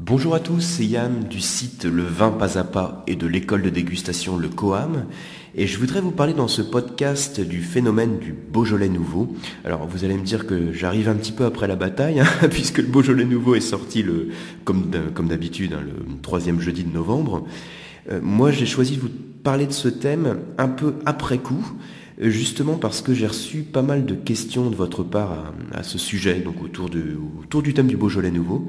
Bonjour à tous, c'est Yann du site Le Vin Pas à Pas et de l'école de dégustation Le Coam. Et je voudrais vous parler dans ce podcast du phénomène du Beaujolais nouveau. Alors vous allez me dire que j'arrive un petit peu après la bataille, puisque le Beaujolais nouveau est sorti comme d'habitude, le troisième jeudi de novembre. Moi j'ai choisi de vous parler de ce thème un peu après coup, justement parce que j'ai reçu pas mal de questions de votre part à ce sujet, donc autour du thème du Beaujolais nouveau.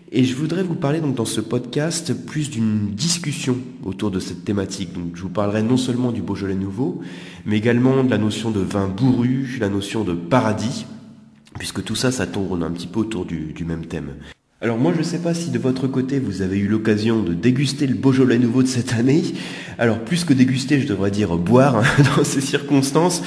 Et je voudrais vous parler donc dans ce podcast plus d'une discussion autour de cette thématique. Donc je vous parlerai non seulement du Beaujolais nouveau, mais également de la notion de vin bourru, la notion de paradis, puisque tout ça tourne un petit peu autour du même thème. Alors moi je ne sais pas si de votre côté vous avez eu l'occasion de déguster le Beaujolais nouveau de cette année. Alors plus que déguster, je devrais dire boire dans ces circonstances.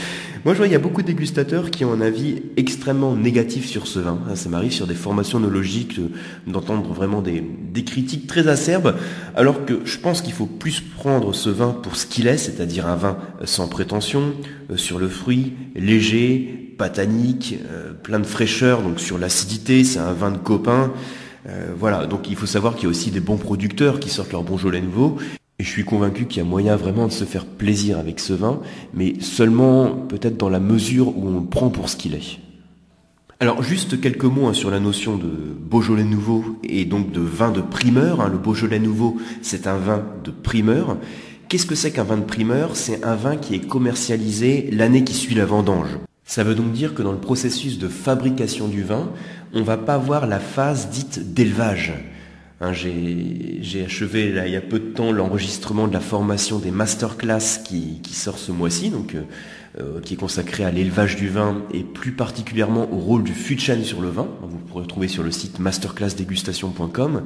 Moi je vois il y a beaucoup de dégustateurs qui ont un avis extrêmement négatif sur ce vin. Ça m'arrive sur des formations œnologiques d'entendre vraiment des critiques très acerbes, alors que je pense qu'il faut plus prendre ce vin pour ce qu'il est, c'est-à-dire un vin sans prétention, sur le fruit, léger, pas tannique, plein de fraîcheur, donc sur l'acidité, c'est un vin de copain. Voilà, donc il faut savoir qu'il y a aussi des bons producteurs qui sortent leur Beaujolais nouveau. Et je suis convaincu qu'il y a moyen vraiment de se faire plaisir avec ce vin, mais seulement peut-être dans la mesure où on le prend pour ce qu'il est. Alors juste quelques mots sur la notion de Beaujolais nouveau et donc de vin de primeur. Le Beaujolais nouveau, c'est un vin de primeur. Qu'est-ce que c'est qu'un vin de primeur? C'est un vin qui est commercialisé l'année qui suit la vendange. Ça veut donc dire que dans le processus de fabrication du vin, on ne va pas voir la phase dite d'élevage. J'ai achevé là, il y a peu de temps l'enregistrement de la formation des masterclass qui sort ce mois-ci, donc qui est consacré à l'élevage du vin et plus particulièrement au rôle du fût de chêne sur le vin. Vous pourrez retrouver sur le site masterclassdégustation.com.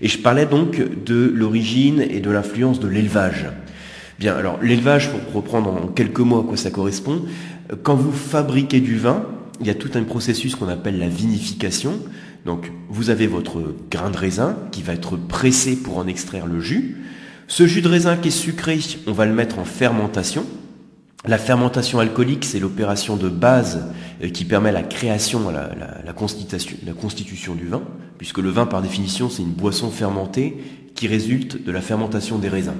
Et je parlais donc de l'origine et de l'influence de l'élevage. Bien, alors l'élevage, pour reprendre en quelques mots à quoi ça correspond, quand vous fabriquez du vin, il y a tout un processus qu'on appelle la vinification. Donc vous avez votre grain de raisin qui va être pressé pour en extraire le jus. Ce jus de raisin qui est sucré, on va le mettre en fermentation. La fermentation alcoolique, c'est l'opération de base qui permet la création, la constitution du vin, puisque le vin par définition c'est une boisson fermentée qui résulte de la fermentation des raisins.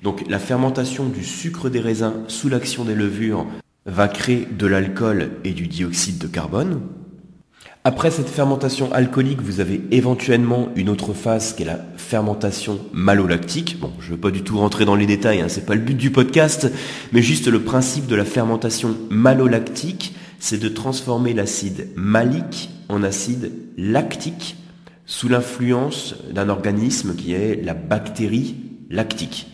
Donc la fermentation du sucre des raisins sous l'action des levures va créer de l'alcool et du dioxyde de carbone. Après cette fermentation alcoolique, vous avez éventuellement une autre phase qui est la fermentation malolactique. Bon, je ne veux pas du tout rentrer dans les détails, c'est pas le but du podcast, mais juste le principe de la fermentation malolactique, c'est de transformer l'acide malique en acide lactique sous l'influence d'un organisme qui est la bactérie lactique.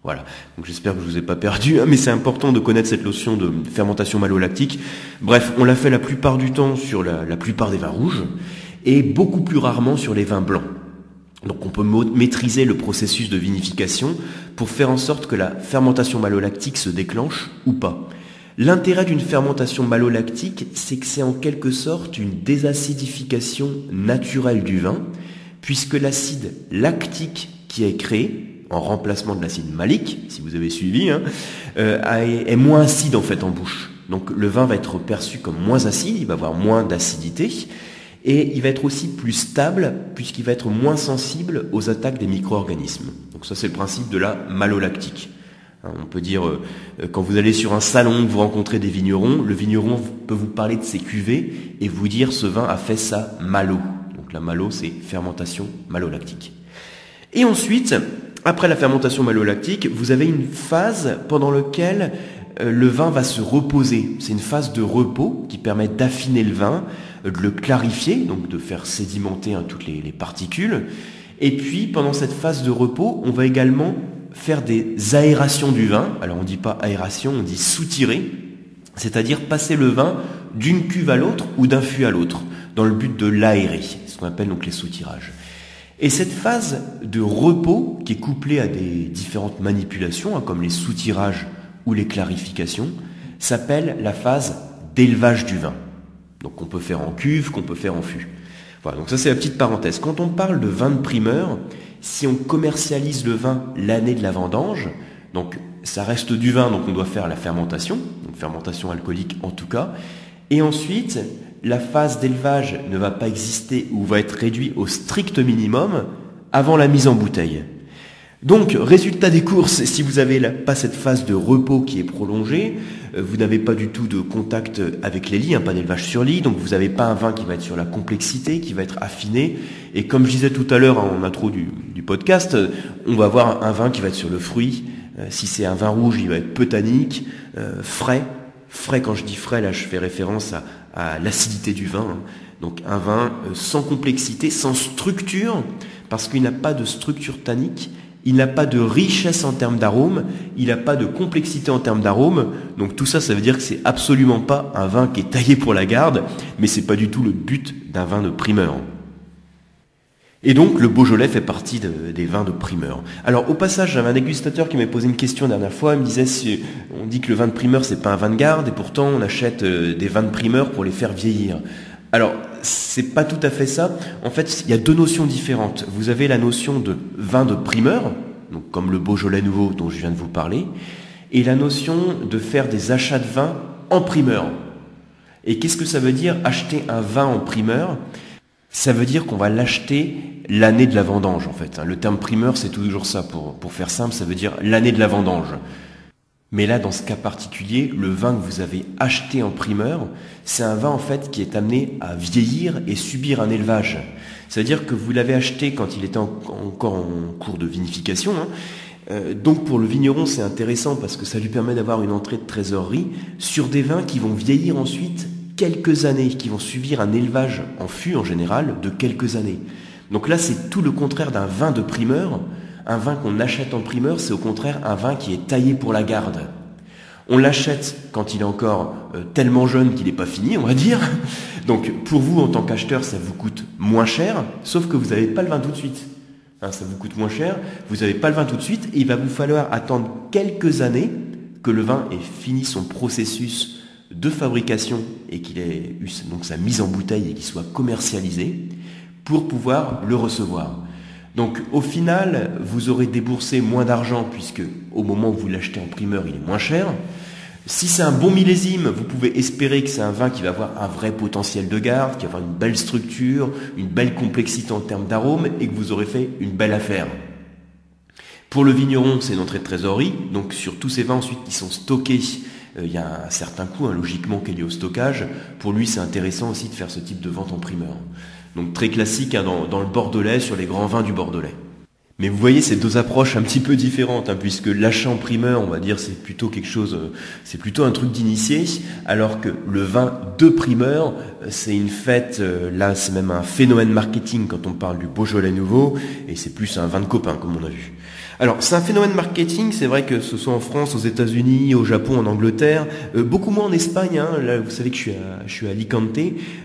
Voilà, donc j'espère que je vous ai pas perdu, mais c'est important de connaître cette notion de fermentation malolactique. Bref, on l'a fait la plupart du temps sur la plupart des vins rouges et beaucoup plus rarement sur les vins blancs. Donc on peut maîtriser le processus de vinification pour faire en sorte que la fermentation malolactique se déclenche ou pas. L'intérêt d'une fermentation malolactique, c'est que c'est en quelque sorte une désacidification naturelle du vin, puisque l'acide lactique qui est créé en remplacement de l'acide malique, si vous avez suivi, est moins acide en fait en bouche. Donc le vin va être perçu comme moins acide, il va avoir moins d'acidité, et il va être aussi plus stable, puisqu'il va être moins sensible aux attaques des micro-organismes. Donc ça c'est le principe de la malolactique. On peut dire, quand vous allez sur un salon, vous rencontrez des vignerons, le vigneron peut vous parler de ses cuvées et vous dire ce vin a fait ça malo. Donc la malo c'est fermentation malolactique. Et ensuite, après la fermentation malolactique, vous avez une phase pendant laquelle le vin va se reposer. C'est une phase de repos qui permet d'affiner le vin, de le clarifier, donc de faire sédimenter toutes les particules. Et puis, pendant cette phase de repos, on va également faire des aérations du vin. Alors, on ne dit pas aération, on dit soutirer, c'est-à-dire passer le vin d'une cuve à l'autre ou d'un fût à l'autre, dans le but de l'aérer, ce qu'on appelle donc les soutirages. Et cette phase de repos, qui est couplée à des différentes manipulations, comme les soutirages ou les clarifications, s'appelle la phase d'élevage du vin. Donc qu'on peut faire en cuve, qu'on peut faire en fût. Voilà, donc ça c'est la petite parenthèse. Quand on parle de vin de primeur, si on commercialise le vin l'année de la vendange, donc ça reste du vin, donc on doit faire la fermentation, donc fermentation alcoolique en tout cas, et ensuite la phase d'élevage ne va pas exister ou va être réduite au strict minimum avant la mise en bouteille. Donc, résultat des courses, si vous n'avez pas cette phase de repos qui est prolongée, vous n'avez pas du tout de contact avec les lits, pas d'élevage sur lit, donc vous n'avez pas un vin qui va être sur la complexité, qui va être affiné. Et comme je disais tout à l'heure en intro du podcast, on va avoir un vin qui va être sur le fruit. Si c'est un vin rouge, il va être peu tannique, frais. Frais, quand je dis frais, là je fais référence à l'acidité du vin. Donc un vin sans complexité, sans structure, parce qu'il n'a pas de structure tannique. Il n'a pas de richesse en termes d'arôme, il n'a pas de complexité en termes d'arôme, donc tout ça, ça veut dire que c'est absolument pas un vin qui est taillé pour la garde, mais c'est pas du tout le but d'un vin de primeur. Et donc le Beaujolais fait partie des vins de primeur. Alors au passage, j'avais un dégustateur qui m'avait posé une question la dernière fois, il me disait, on dit que le vin de primeur c'est pas un vin de garde, et pourtant on achète des vins de primeur pour les faire vieillir. Alors, c'est pas tout à fait ça. En fait, il y a deux notions différentes. Vous avez la notion de vin de primeur, donc comme le Beaujolais nouveau dont je viens de vous parler, et la notion de faire des achats de vin en primeur. Et qu'est-ce que ça veut dire acheter un vin en primeur ? Ça veut dire qu'on va l'acheter l'année de la vendange, en fait. Le terme primeur, c'est toujours ça. Pour faire simple, ça veut dire l'année de la vendange. Mais là, dans ce cas particulier, le vin que vous avez acheté en primeur, c'est un vin en fait qui est amené à vieillir et subir un élevage. C'est-à-dire que vous l'avez acheté quand il était encore en cours de vinification. Donc pour le vigneron, c'est intéressant parce que ça lui permet d'avoir une entrée de trésorerie sur des vins qui vont vieillir ensuite quelques années, qui vont subir un élevage en fût en général de quelques années. Donc là, c'est tout le contraire d'un vin de primeur. Un vin qu'on achète en primeur, c'est au contraire un vin qui est taillé pour la garde. On l'achète quand il est encore tellement jeune qu'il n'est pas fini, on va dire. Donc pour vous, en tant qu'acheteur, ça vous coûte moins cher, sauf que vous n'avez pas le vin tout de suite. Ça vous coûte moins cher, vous n'avez pas le vin tout de suite, et il va vous falloir attendre quelques années que le vin ait fini son processus de fabrication et qu'il ait eu donc sa mise en bouteille et qu'il soit commercialisé pour pouvoir le recevoir. Donc au final, vous aurez déboursé moins d'argent puisque au moment où vous l'achetez en primeur, il est moins cher. Si c'est un bon millésime, vous pouvez espérer que c'est un vin qui va avoir un vrai potentiel de garde, qui va avoir une belle structure, une belle complexité en termes d'arôme et que vous aurez fait une belle affaire. Pour le vigneron, c'est une entrée de trésorerie. Donc sur tous ces vins ensuite qui sont stockés, il y a un certain coût logiquement qui est lié au stockage. Pour lui, c'est intéressant aussi de faire ce type de vente en primeur. Donc très classique dans le Bordelais, sur les grands vins du Bordelais. Mais vous voyez, c'est deux approches un petit peu différentes, puisque l'achat en primeur, on va dire, c'est plutôt quelque chose, c'est plutôt un truc d'initié, alors que le vin de primeur, c'est une fête, là c'est même un phénomène marketing quand on parle du Beaujolais nouveau, et c'est plus un vin de copain, comme on a vu. Alors, c'est un phénomène marketing, c'est vrai que ce soit en France, aux États-Unis, au Japon, en Angleterre, beaucoup moins en Espagne, Là, vous savez que je suis à Alicante,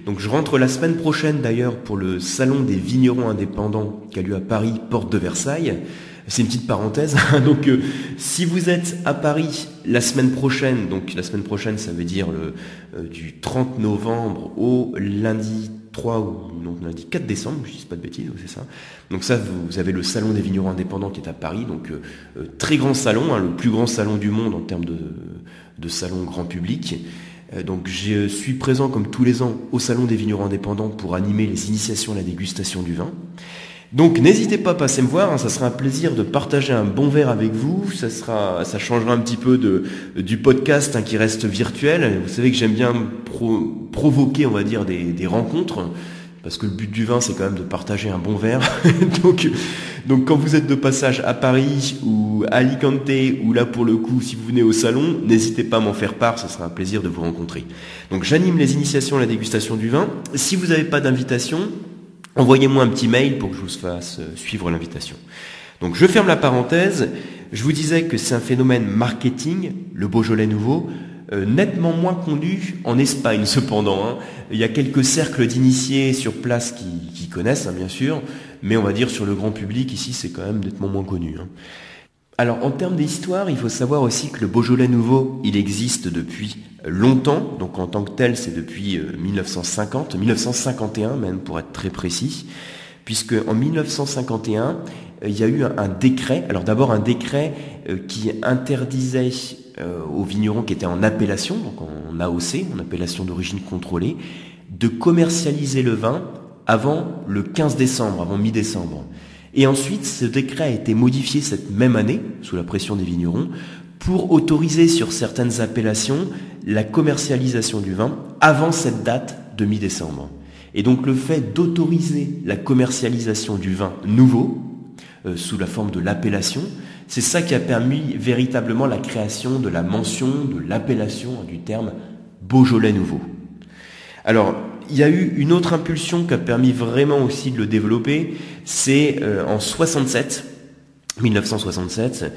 donc je rentre la semaine prochaine d'ailleurs pour le salon des vignerons indépendants qui a lieu à Paris, porte de Versailles. C'est une petite parenthèse. Donc, si vous êtes à Paris la semaine prochaine, donc la semaine prochaine, ça veut dire du 30 novembre au lundi 3 ou non, lundi 4 décembre, je ne dis pas de bêtises, c'est ça. Donc ça, vous avez le salon des vignerons indépendants qui est à Paris, donc très grand salon, le plus grand salon du monde en termes de salon grand public. Donc je suis présent comme tous les ans au salon des vignerons indépendants pour animer les initiations à la dégustation du vin. Donc n'hésitez pas à passer me voir, ça sera un plaisir de partager un bon verre avec vous, ça changera un petit peu du podcast qui reste virtuel. Vous savez que j'aime bien provoquer, on va dire, des rencontres, parce que le but du vin c'est quand même de partager un bon verre. donc quand vous êtes de passage à Paris ou à Alicante, ou là pour le coup si vous venez au salon, n'hésitez pas à m'en faire part, ce sera un plaisir de vous rencontrer. Donc j'anime les initiations à la dégustation du vin. Si vous n'avez pas d'invitation, envoyez-moi un petit mail pour que je vous fasse suivre l'invitation. Donc je ferme la parenthèse. Je vous disais que c'est un phénomène marketing, le Beaujolais nouveau, nettement moins connu en Espagne cependant. Il y a quelques cercles d'initiés sur place qui connaissent, bien sûr, mais on va dire sur le grand public, ici c'est quand même nettement moins connu. Alors en termes d'histoire, il faut savoir aussi que le Beaujolais nouveau, il existe depuis longtemps, donc en tant que tel c'est depuis 1951 même pour être très précis, puisque en 1951 il y a eu un décret, alors d'abord un décret qui interdisait aux vignerons qui étaient en appellation, donc en AOC, en appellation d'origine contrôlée, de commercialiser le vin avant le 15 décembre, avant mi-décembre. Et ensuite, ce décret a été modifié cette même année, sous la pression des vignerons, pour autoriser sur certaines appellations la commercialisation du vin avant cette date de mi-décembre. Et donc le fait d'autoriser la commercialisation du vin nouveau, sous la forme de l'appellation, c'est ça qui a permis véritablement la création de la mention, de l'appellation du terme Beaujolais nouveau. Alors, il y a eu une autre impulsion qui a permis vraiment aussi de le développer, c'est en 1967,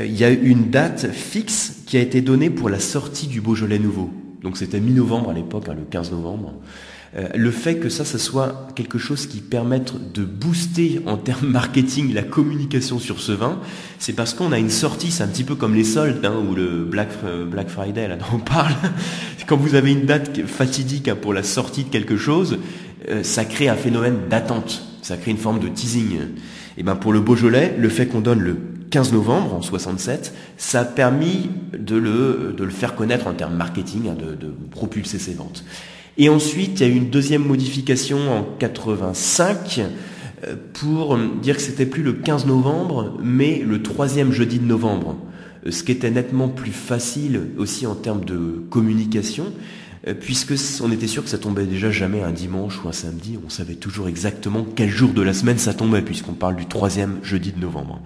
il y a eu une date fixe qui a été donnée pour la sortie du Beaujolais nouveau. Donc c'était mi-novembre à l'époque, le 15 novembre. Le fait que ça soit quelque chose qui permette de booster en termes marketing la communication sur ce vin, c'est parce qu'on a une sortie, c'est un petit peu comme les soldes ou le Black Friday là dont on parle. Quand vous avez une date fatidique pour la sortie de quelque chose, ça crée un phénomène d'attente, ça crée une forme de teasing. Et ben pour le Beaujolais, le fait qu'on donne le 15 novembre en 67, ça a permis de le faire connaître en termes marketing, de propulser ses ventes. Et ensuite, il y a eu une deuxième modification en 85 pour dire que c'était plus le 15 novembre, mais le 3e jeudi de novembre. Ce qui était nettement plus facile aussi en termes de communication, puisque on était sûr que ça tombait déjà jamais un dimanche ou un samedi. On savait toujours exactement quel jour de la semaine ça tombait, puisqu'on parle du 3e jeudi de novembre.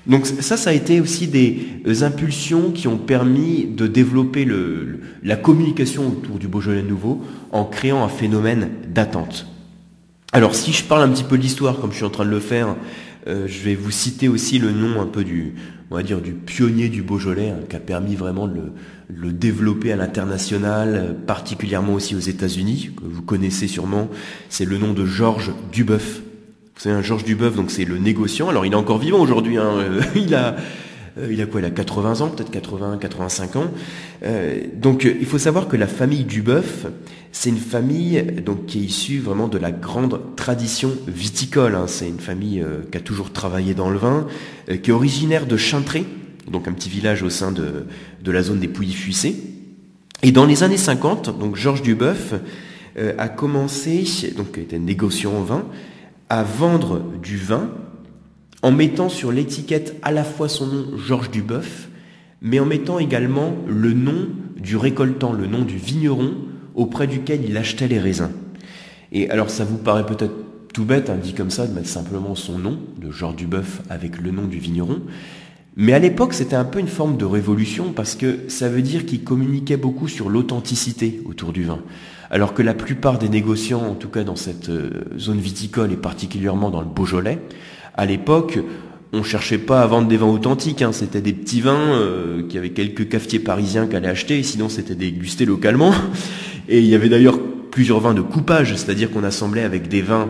Donc ça a été aussi des impulsions qui ont permis de développer la communication autour du Beaujolais nouveau en créant un phénomène d'attente. Alors si je parle un petit peu de l'histoire comme je suis en train de le faire, je vais vous citer aussi le nom un peu du pionnier du Beaujolais qui a permis vraiment de le développer à l'international, particulièrement aussi aux États-Unis, que vous connaissez sûrement, c'est le nom de Georges Duboeuf. C'est un Georges Duboeuf, donc c'est le négociant. Alors il est encore vivant aujourd'hui, il a quoi? Il a 80 ans, peut-être 85 ans. Donc il faut savoir que la famille Duboeuf, c'est une famille donc qui est issue vraiment de la grande tradition viticole. C'est une famille qui a toujours travaillé dans le vin, qui est originaire de Chintré, donc un petit village au sein de la zone des Pouilly-Fuissé. Et dans les années 50, donc Georges Duboeuf a commencé, donc était négociant en vin, à vendre du vin en mettant sur l'étiquette à la fois son nom Georges Duboeuf, mais en mettant également le nom du récoltant, le nom du vigneron auprès duquel il achetait les raisins. Et alors ça vous paraît peut-être tout bête, dit comme ça, de mettre simplement son nom, de Georges Duboeuf, avec le nom du vigneron. Mais à l'époque, c'était un peu une forme de révolution parce que ça veut dire qu'il communiquait beaucoup sur l'authenticité autour du vin. Alors que la plupart des négociants, en tout cas dans cette zone viticole et particulièrement dans le Beaujolais, à l'époque, on cherchait pas à vendre des vins authentiques, c'était des petits vins qui avaient quelques cafetiers parisiens qui allaient acheter, et sinon c'était dégusté localement. Et il y avait d'ailleurs plusieurs vins de coupage, c'est-à-dire qu'on assemblait avec des vins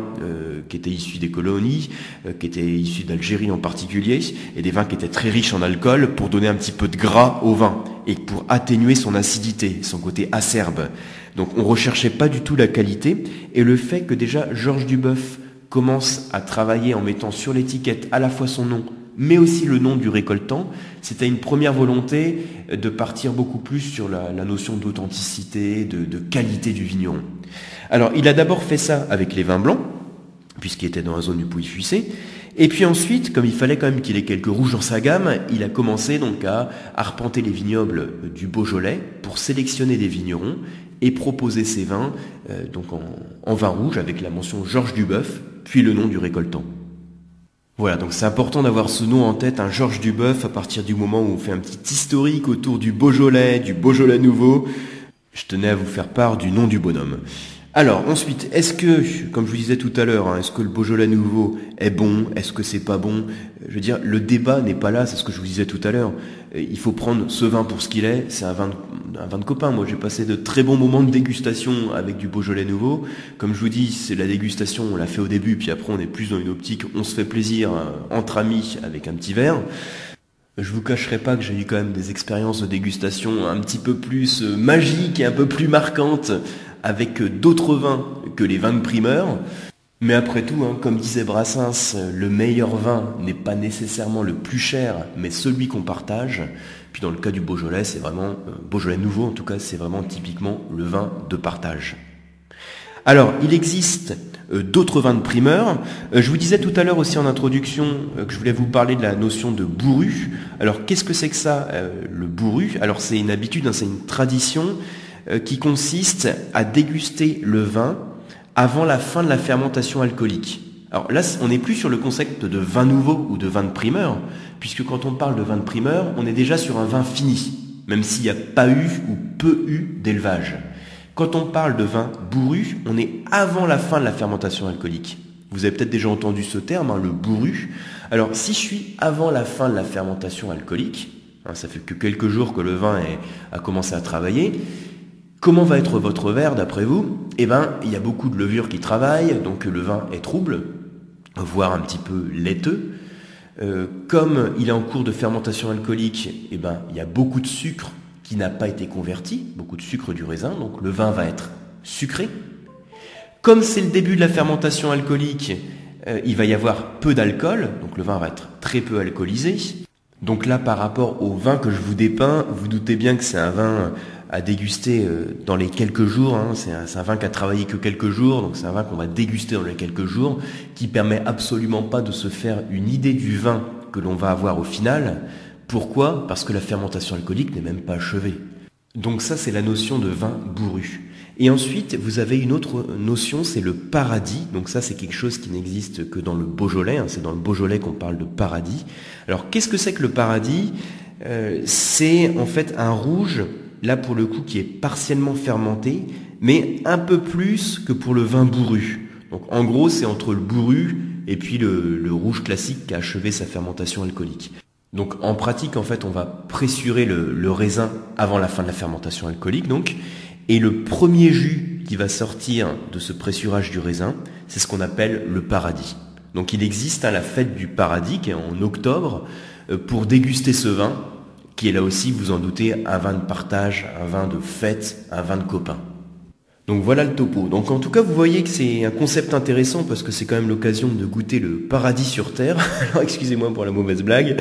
qui étaient issus des colonies, qui étaient issus d'Algérie en particulier, et des vins qui étaient très riches en alcool pour donner un petit peu de gras au vin et pour atténuer son acidité, son côté acerbe. Donc on recherchait pas du tout la qualité, et le fait que déjà Georges Duboeuf commence à travailler en mettant sur l'étiquette à la fois son nom, mais aussi le nom du récoltant, c'était une première volonté de partir beaucoup plus sur la notion d'authenticité, de qualité du vigneron. Alors, il a d'abord fait ça avec les vins blancs, puisqu'il était dans la zone du Pouilly-Fuissé, et puis ensuite, comme il fallait quand même qu'il ait quelques rouges dans sa gamme, il a commencé donc à arpenter les vignobles du Beaujolais pour sélectionner des vignerons et proposer ses vins donc en vin rouge avec la mention Georges Duboeuf, puis le nom du récoltant. Voilà, donc c'est important d'avoir ce nom en tête, Georges Duboeuf, à partir du moment où on fait un petit historique autour du Beaujolais nouveau. Je tenais à vous faire part du nom du bonhomme. Alors ensuite, est-ce que, comme je vous disais tout à l'heure, est-ce que le Beaujolais nouveau est bon? Est-ce que c'est pas bon? Je veux dire, le débat n'est pas là, c'est ce que je vous disais tout à l'heure. Il faut prendre ce vin pour ce qu'il est, c'est un vin de copain. Moi j'ai passé de très bons moments de dégustation avec du Beaujolais nouveau. Comme je vous dis, c'est la dégustation, on l'a fait au début, puis après on est plus dans une optique, on se fait plaisir entre amis avec un petit verre. Je vous cacherai pas que j'ai eu quand même des expériences de dégustation un petit peu plus magiques et un peu plus marquantes avec d'autres vins que les vins de primeur. Mais après tout, comme disait Brassens, le meilleur vin n'est pas nécessairement le plus cher, mais celui qu'on partage. Puis dans le cas du Beaujolais, c'est vraiment, Beaujolais nouveau en tout cas, c'est vraiment typiquement le vin de partage. Alors, il existe d'autres vins de primeur. Je vous disais tout à l'heure aussi en introduction que je voulais vous parler de la notion de bourru. Alors, qu'est-ce que c'est que ça, le bourru? Alors, c'est une habitude, c'est une tradition qui consiste à déguster le vin avant la fin de la fermentation alcoolique. Alors là, on n'est plus sur le concept de vin nouveau ou de vin de primeur, puisque quand on parle de vin de primeur, on est déjà sur un vin fini, même s'il n'y a pas eu ou peu eu d'élevage. Quand on parle de vin bourru, on est avant la fin de la fermentation alcoolique. Vous avez peut-être déjà entendu ce terme, le bourru. Alors, si je suis avant la fin de la fermentation alcoolique, ça fait que quelques jours que le vin a commencé à travailler, comment va être votre verre d'après vous? Eh bien, il y a beaucoup de levures qui travaillent, donc le vin est trouble, voire un petit peu laiteux. Comme il est en cours de fermentation alcoolique, eh ben, il y a beaucoup de sucre qui n'a pas été converti, beaucoup de sucre du raisin, donc le vin va être sucré. Comme c'est le début de la fermentation alcoolique, il va y avoir peu d'alcool, donc le vin va être très peu alcoolisé. Donc là, par rapport au vin que je vous dépeins, vous doutez bien que c'est un vin à déguster dans les quelques jours. C'est un vin qui a travaillé que quelques jours, donc c'est un vin qu'on va déguster dans les quelques jours, qui permet absolument pas de se faire une idée du vin que l'on va avoir au final. Pourquoi? Parce que la fermentation alcoolique n'est même pas achevée. Donc ça, c'est la notion de vin bourru. Et ensuite, vous avez une autre notion, c'est le paradis. Donc ça, c'est quelque chose qui n'existe que dans le Beaujolais. C'est dans le Beaujolais qu'on parle de paradis. Alors, qu'est-ce que c'est que le paradis? C'est en fait un rouge, là pour le coup, qui est partiellement fermenté, mais un peu plus que pour le vin bourru. Donc en gros, c'est entre le bourru et puis le rouge classique qui a achevé sa fermentation alcoolique. Donc en pratique, en fait, on va pressurer le raisin avant la fin de la fermentation alcoolique, donc. Et le premier jus qui va sortir de ce pressurage du raisin, c'est ce qu'on appelle le paradis. Donc il existe la fête du paradis qui est en octobre pour déguster ce vin, qui est là aussi, vous en doutez, un vin de partage, un vin de fête, un vin de copain. Donc voilà le topo. Donc en tout cas, vous voyez que c'est un concept intéressant parce que c'est quand même l'occasion de goûter le paradis sur terre. Alors excusez-moi pour la mauvaise blague.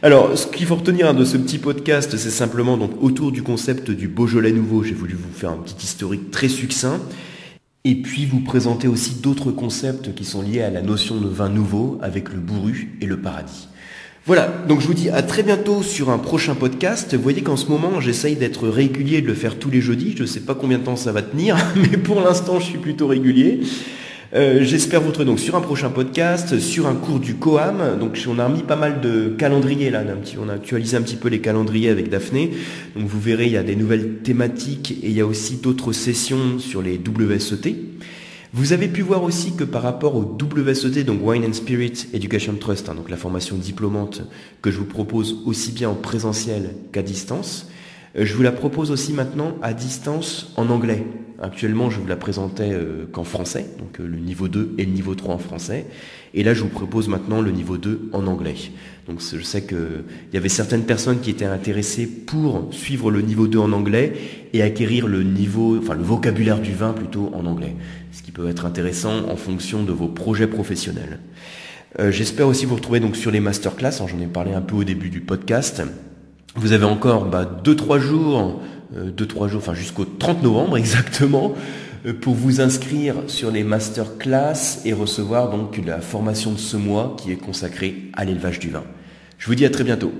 Alors, ce qu'il faut retenir de ce petit podcast, c'est simplement donc autour du concept du Beaujolais nouveau. J'ai voulu vous faire un petit historique très succinct et puis vous présenter aussi d'autres concepts qui sont liés à la notion de vin nouveau avec le bourru et le paradis. Voilà, donc je vous dis à très bientôt sur un prochain podcast. Vous voyez qu'en ce moment, j'essaye d'être régulier, de le faire tous les jeudis. Je ne sais pas combien de temps ça va tenir, mais pour l'instant, je suis plutôt régulier. J'espère vous retrouver donc sur un prochain podcast, sur un cours du COAM. Donc on a remis pas mal de calendriers là, on a actualisé un petit peu les calendriers avec Daphné. Donc vous verrez, il y a des nouvelles thématiques et il y a aussi d'autres sessions sur les WSET. Vous avez pu voir aussi que par rapport au WSET, donc Wine and Spirit Education Trust, donc la formation diplômante que je vous propose aussi bien en présentiel qu'à distance, je vous la propose aussi maintenant à distance en anglais. Actuellement, je vous la présentais qu'en français, donc le niveau 2 et le niveau 3 en français. Et là, je vous propose maintenant le niveau 2 en anglais. Donc je sais qu'il y avait certaines personnes qui étaient intéressées pour suivre le niveau 2 en anglais et acquérir le vocabulaire du vin plutôt en anglais. Ce qui peut être intéressant en fonction de vos projets professionnels. J'espère aussi vous retrouver donc sur les masterclass. J'en ai parlé un peu au début du podcast. Vous avez encore 2-3 jours, jusqu'au 30 novembre exactement, pour vous inscrire sur les masterclass et recevoir donc la formation de ce mois qui est consacrée à l'élevage du vin. Je vous dis à très bientôt.